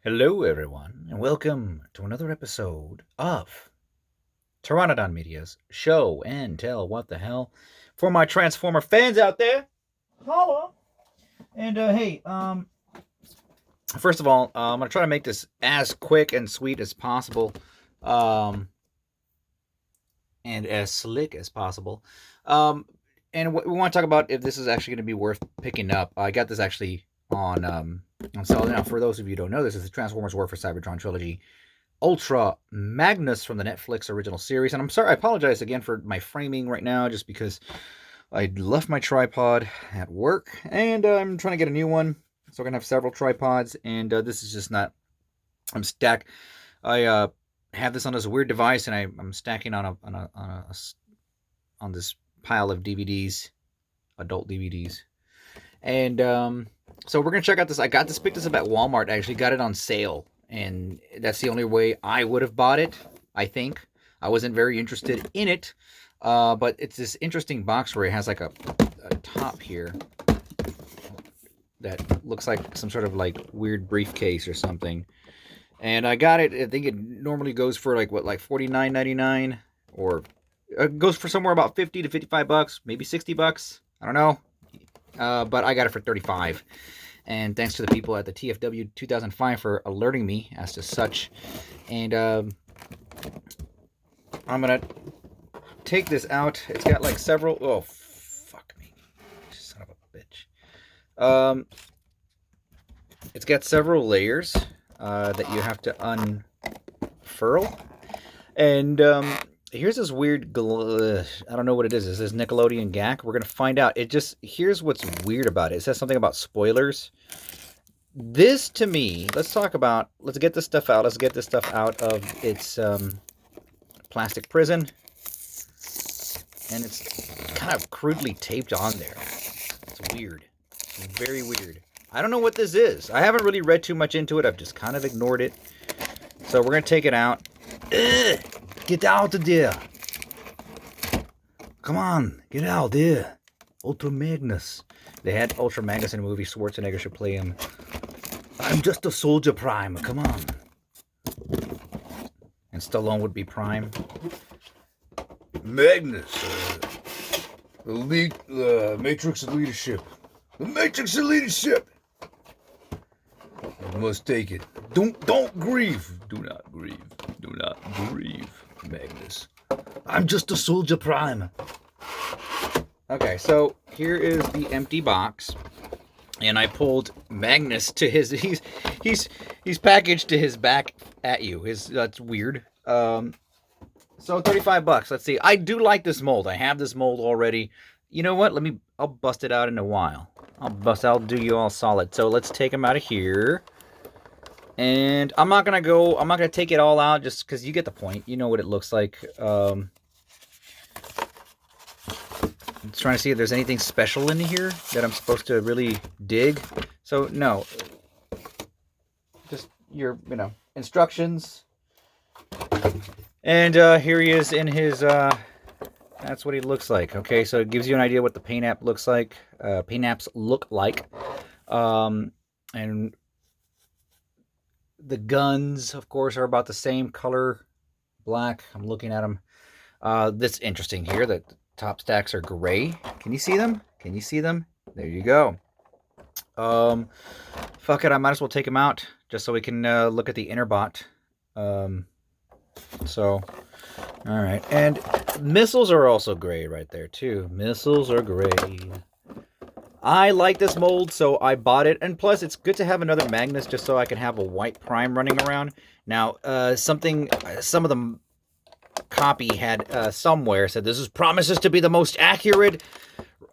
Hello, everyone, and welcome to another episode of Terranodon Media's Show and Tell What the Hell. For my Transformer fans out there, holla! And hey, first of all, I'm gonna try to make this as quick and sweet as possible, um, and as slick as possible. And we want to talk about if this is actually going to be worth picking up. I got this actually on sale. Now, for those of you who don't know, this is the Transformers War for Cybertron trilogy Ultra Magnus from the Netflix original series. And I'm sorry, I apologize again for my framing right now, just because I left my tripod at work and I'm trying to get a new one. So we're gonna have several tripods, and this is just not. I'm stacked. I have this on this weird device, and I'm stacking on this pile of DVDs, adult DVDs, and so we're gonna check out this. I picked this up at Walmart. I actually got it on sale, and that's the only way I would have bought it. I think I wasn't very interested in it, but it's this interesting box where it has like a top here that looks like some sort of like weird briefcase or something. And I got it. I think it normally goes for like $49.99, or it goes for somewhere about 50 to 55 bucks, maybe 60 bucks. I don't know. But I got it for 35. And thanks to the people at the TFW 2005 for alerting me as to such. And I'm going to take this out. It's got like several. Oh, fuck me. Son of a bitch. It's got several layers that you have to unfurl. And here's this weird, I don't know what it is. It says Nickelodeon GAC. We're going to find out. Here's what's weird about it. It says something about spoilers. This, to me, let's get this stuff out. Let's get this stuff out of its plastic prison. And it's kind of crudely taped on there. It's weird. It's very weird. I don't know what this is. I haven't really read too much into it. I've just kind of ignored it. So we're going to take it out. Ugh, get out of there. Come on, get out there. Ultra Magnus. They had Ultra Magnus in the movie. Schwarzenegger should play him. I'm just a soldier Prime. Come on. And Stallone would be Prime. Magnus. Elite, Matrix of Leadership. The Matrix of Leadership. You must take it. Don't grieve. Do not grieve. Do not grieve, Magnus. I'm just a soldier Prime. Okay, so here is the empty box, and I pulled Magnus to his. He's packaged to his back at you. That's weird. So 35 bucks. Let's see. I do like this mold. I have this mold already. You know what? I'll bust it out in a while. I'll do you all solid. So let's take him out of here. And I'm not gonna take it all out just because you get the point. You know what it looks like. I'm just trying to see if there's anything special in here that I'm supposed to really dig. So no, just your instructions. And here he is in his. That's what he looks like. Okay, so it gives you an idea what the paint app looks like. Paint apps look like, and the guns, of course, are about the same color, black. I'm looking at them. This interesting here. The top stacks are gray. Can you see them? Can you see them? There you go. Fuck it. I might as well take them out just so we can look at the inner bot. So, all right. And missiles are also gray right there, too. Missiles are gray. I like this mold, so I bought it. And plus, it's good to have another Magnus just so I can have a white Prime running around. Now, some of the copy had somewhere said this promises to be the most accurate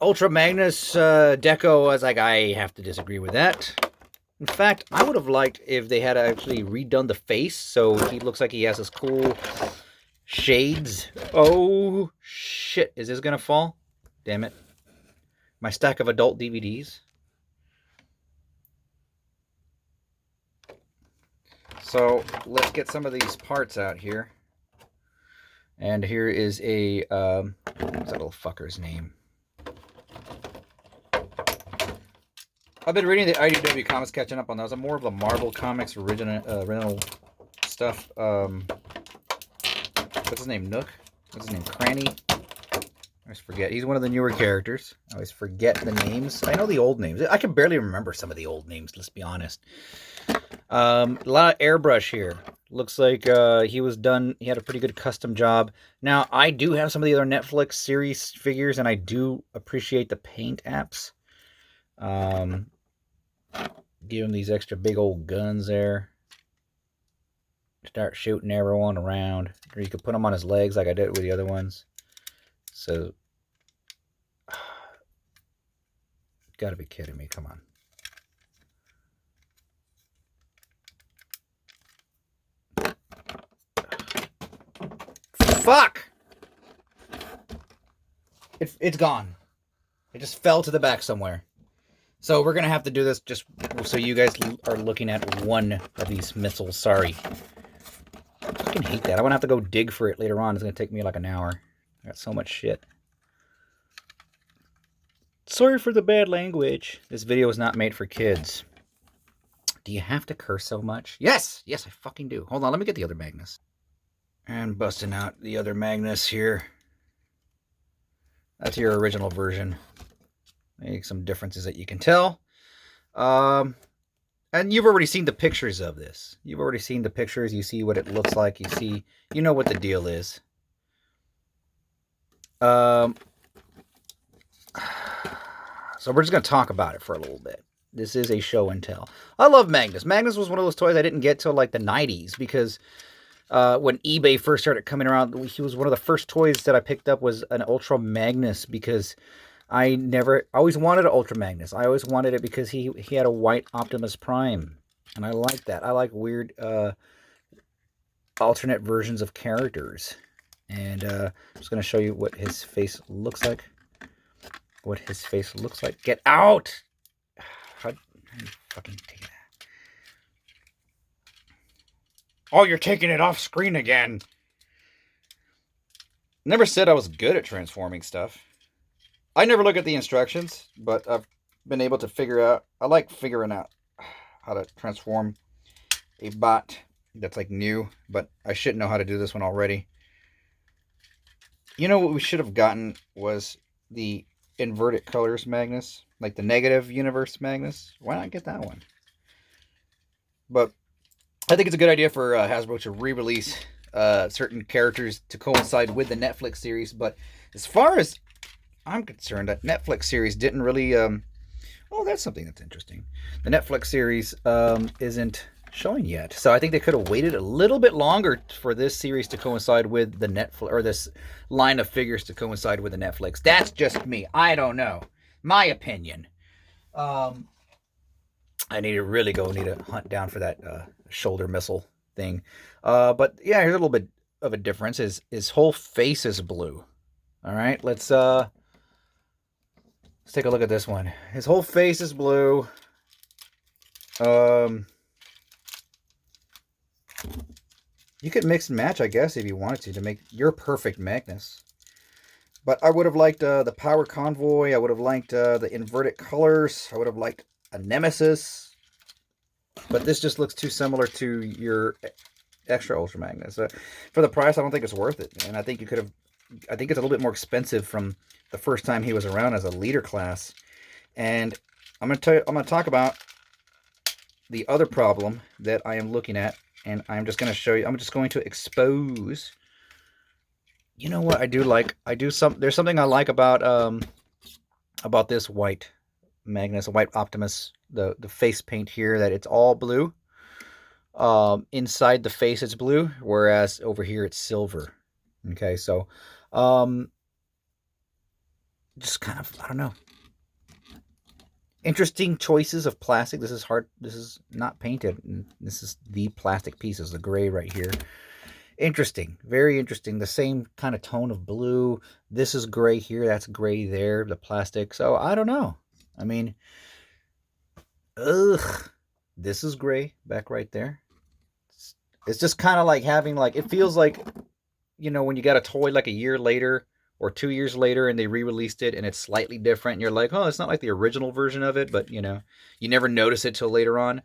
Ultra Magnus deco. I was like, I have to disagree with that. In fact, I would have liked if they had actually redone the face so he looks like he has this cool shades. Oh, shit. Is this going to fall? Damn it. My stack of adult DVDs. So let's get some of these parts out here. And here is a, what's that little fucker's name? I've been reading the IDW comics, catching up on those. I'm more of the Marvel Comics original stuff. What's his name? Nook? What's his name? Cranny? I always forget. He's one of the newer characters. I always forget the names. I know the old names. I can barely remember some of the old names, let's be honest. A lot of airbrush here. Looks like he had a pretty good custom job. Now, I do have some of the other Netflix series figures, and I do appreciate the paint apps. Give him these extra big old guns there. Start shooting everyone around. Or you could put them on his legs like I did with the other ones. So, gotta be kidding me. Come on. Fuck! It's gone. It just fell to the back somewhere. So we're going to have to do this just so you guys are looking at one of these missiles. Sorry. I fucking hate that. I'm going to have to go dig for it later on. It's going to take me like an hour. I got so much shit. Sorry for the bad language. This video is not made for kids. Do you have to curse so much? Yes! Yes, I fucking do. Hold on, let me get the other Magnus. And busting out the other Magnus here. That's your original version. Maybe some differences that you can tell. And you've already seen the pictures of this. You've already seen the pictures. You see what it looks like. You know what the deal is. So we're just going to talk about it for a little bit. This is a show and tell. I love Magnus. Magnus was one of those toys I didn't get till like the 90s because when eBay first started coming around, he was one of the first toys that I picked up was an Ultra Magnus because I always wanted an Ultra Magnus. I always wanted it because he had a white Optimus Prime. And I like that. I like weird alternate versions of characters. And I'm just going to show you what his face looks like. Get out! How do you fucking take that? Oh, you're taking it off screen again. Never said I was good at transforming stuff. I never look at the instructions, but I've been able to figure out, I like figuring out how to transform a bot that's like new, but I should know how to do this one already. You know what we should have gotten was the inverted colors Magnus, like the negative universe Magnus. Why not get that one? But I think it's a good idea for Hasbro to re-release certain characters to coincide with the Netflix series. But as far as I'm concerned, that Netflix series didn't really... oh, that's something that's interesting. The Netflix series isn't showing yet. So I think they could have waited a little bit longer for this series to coincide with the Netflix... or this line of figures to coincide with the Netflix. That's just me. I don't know. My opinion. I need to hunt down for that shoulder missile thing. But yeah, here's a little bit of a difference. His whole face is blue. All right, let's take a look at this one. His whole face is blue. You could mix and match, I guess, if you wanted to make your perfect Magnus. But I would have liked the Power Convoy. I would have liked the inverted colors. I would have liked a Nemesis. But this just looks too similar to your extra Ultra Magnus. For the price, I don't think it's worth it. And I think you could have... I think it's a little bit more expensive from the first time he was around as a leader class. And I'm going to talk about the other problem that I am looking at. And I'm just going to show you... I'm just going to expose... You know what I do like? There's something I like about this white Magnus, a white Optimus, the face paint here, that it's all blue. Inside the face it's blue, whereas over here it's silver. Okay, so just kind of, I don't know. Interesting choices of plastic. This is hard. This is not painted. This is the plastic pieces, the gray right here. Interesting. Very interesting. The same kind of tone of blue. This is gray here. That's gray there. The plastic. So, I don't know. I mean, ugh. This is gray back right there. It's just kind of like having, like, it feels like, you know, when you got a toy like a year later or 2 years later and they re-released it and it's slightly different and you're like, oh, it's not like the original version of it, but you know, you never notice it till later on.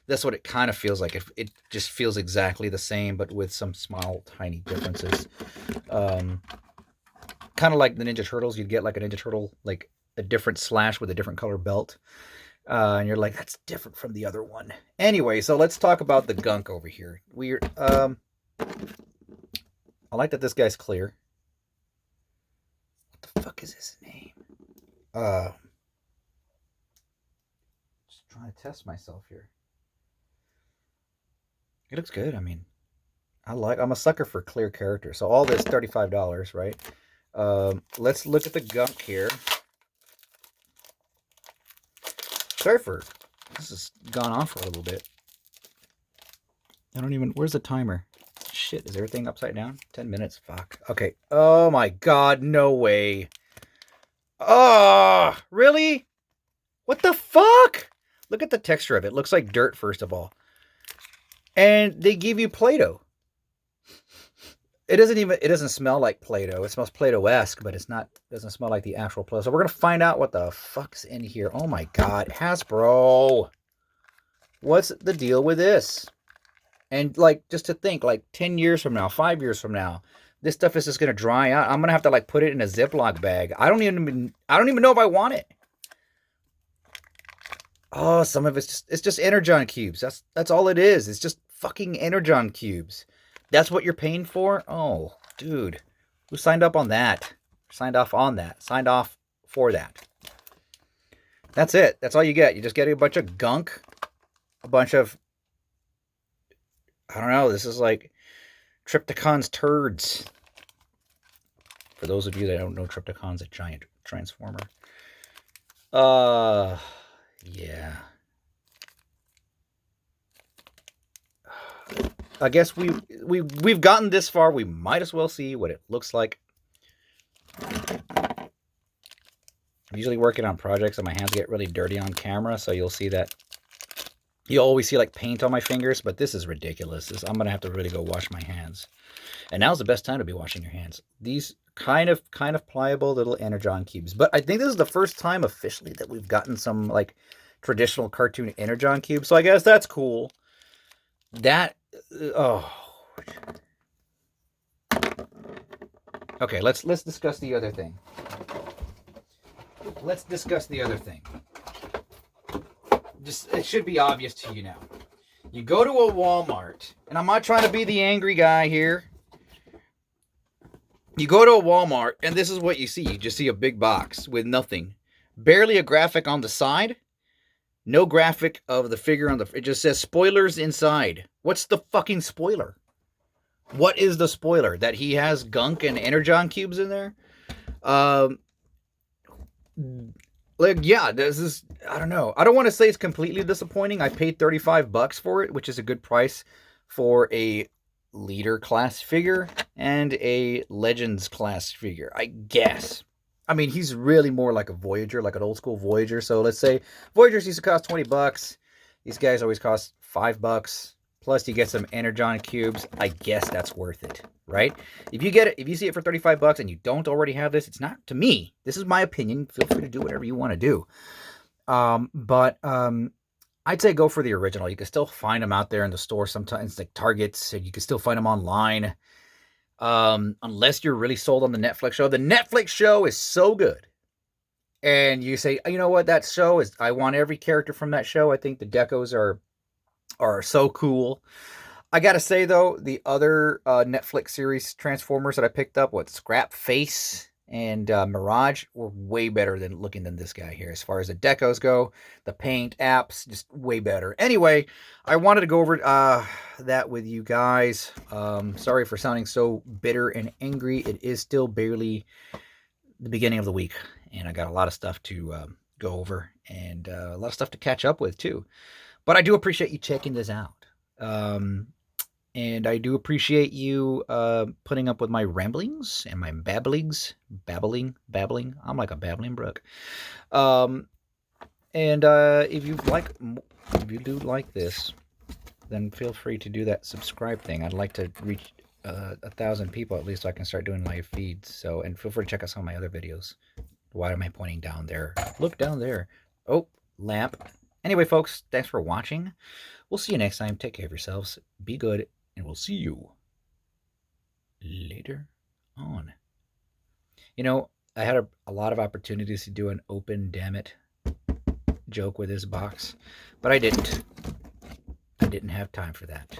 That's what it kind of feels like. It just feels exactly the same, but with some small, tiny differences. Kind of like the Ninja Turtles. You'd get like a Ninja Turtle, like a different slash with a different color belt. And you're like, that's different from the other one. Anyway, so let's talk about the gunk over here. I like that this guy's clear. What the fuck is his name? Just trying to test myself here. It looks good. I mean, I'm a sucker for clear characters. So all this $35, right? Let's look at the gunk here. Sorry for this has gone on for a little bit. Where's the timer? Shit, is everything upside down? 10 minutes. Fuck. Okay. Oh my god, no way. Oh, really? What the fuck? Look at the texture of it. It looks like dirt, first of all. And they give you Play-Doh. It doesn't smell like Play-Doh. It smells Play-Doh-esque, but it doesn't smell like the actual Play-Doh. So we're going to find out what the fuck's in here. Oh my god, Hasbro. What's the deal with this? And like, just to think, like 10 years from now, 5 years from now, this stuff is just going to dry out. I'm going to have to like put it in a Ziploc bag. I don't even know if I want it. Oh, some of it's just Energon cubes. That's all it is. It's just fucking Energon cubes. That's what you're paying for? Oh, dude. Who signed up on that? Signed off on that. Signed off for that. That's it. That's all you get. You just get a bunch of gunk. A bunch of... I don't know. This is like Trypticon's turds. For those of you that don't know, Trypticon's a giant transformer. Yeah. I guess we've gotten this far. We might as well see what it looks like. I'm usually working on projects and my hands get really dirty on camera, so you'll see that. You always see like paint on my fingers, but this is ridiculous. I'm going to have to really go wash my hands. And now's the best time to be washing your hands. These kind of pliable little Energon cubes. But I think this is the first time officially that we've gotten some like traditional cartoon Energon cubes. So I guess that's cool. Okay, let's discuss the other thing. It should be obvious to you now. You go to a Walmart, and I'm not trying to be the angry guy here. You go to a Walmart, and this is what you see. You just see a big box with nothing. Barely a graphic on the side. No graphic of the figure on the... It just says spoilers inside. What's the fucking spoiler? What is the spoiler? That he has gunk and Energon cubes in there? Like, yeah, this is... I don't know. I don't want to say it's completely disappointing. I paid $35 for it, which is a good price for a leader class figure and a Legends class figure, I guess. I mean, he's really more like a Voyager, like an old school Voyager. So let's say Voyagers used to cost $20. These guys always cost $5. Plus you get some Energon cubes. I guess that's worth it, right? If you see it for $35 and you don't already have this, it's not, to me, this is my opinion. Feel free to do whatever you want to do. But I'd say go for the original. You can still find them out there in the store sometimes, like Targets, and you can still find them online. Unless you're really sold on the Netflix show. The Netflix show is so good. And you say, you know what, that show is, I want every character from that show. I think the decos are so cool. I gotta say though, the other Netflix series Transformers that I picked up, Scrap Face and Mirage, were way better looking than this guy here. As far as the decos go, the paint, apps, just way better. Anyway, I wanted to go over that with you guys. Sorry for sounding so bitter and angry. It is still barely the beginning of the week, and I got a lot of stuff to go over and a lot of stuff to catch up with too. But I do appreciate you checking this out. And I do appreciate you putting up with my ramblings and my babblings. Babbling. I'm like a babbling brook. And if you do like this, then feel free to do that subscribe thing. I'd like to reach 1,000 people at least, so I can start doing live feeds. So, and feel free to check out some of my other videos. Why am I pointing down there? Look down there. Oh, lamp. Anyway, folks, thanks for watching. We'll see you next time. Take care of yourselves. Be good, and we'll see you later on. You know, I had a lot of opportunities to do an open damn it joke with this box, but I didn't. I didn't have time for that.